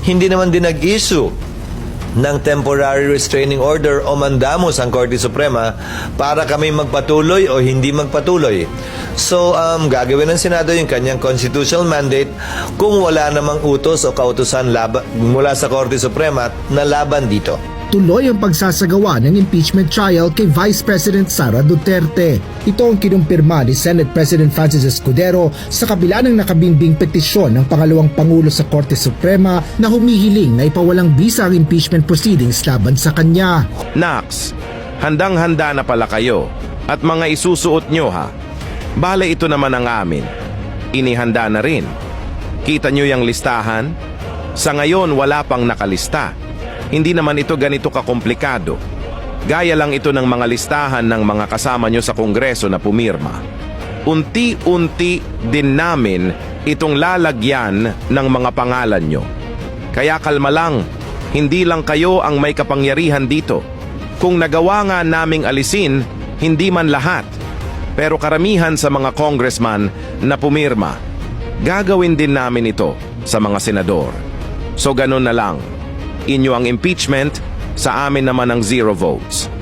hindi naman din nag-issue ng temporary restraining order o mandamos ang Korte Suprema para kami magpatuloy o hindi magpatuloy. So, gagawin ng Senado yung kanyang constitutional mandate kung wala namang utos o kautusan mula sa Korte Suprema na laban dito. Tuloy ang pagsasagawa ng impeachment trial kay Vice President Sara Duterte. Ito ang kinumpirma ni Senate President Francis Escudero sa kabila ng nakabimbing petisyon ng pangalawang Pangulo sa Korte Suprema na humihiling na ipawalang bisa ang impeachment proceedings laban sa kanya. Nax, handang-handa na pala kayo at mga isusuot nyo ha. Bale ito naman ang amin. Inihanda na rin. Kita nyo yung listahan? Sa ngayon wala pang nakalista. Hindi naman ito ganito kakomplikado. Gaya lang ito ng mga listahan ng mga kasama nyo sa Kongreso na pumirma. Unti-unti din namin itong lalagyan ng mga pangalan nyo. Kaya kalma lang, hindi lang kayo ang may kapangyarihan dito. Kung nagawa nga naming alisin, hindi man lahat. Pero karamihan sa mga congressman na pumirma, gagawin din namin ito sa mga senador. So ganun na lang. Inyo ang impeachment, sa amin naman ang 0 votes.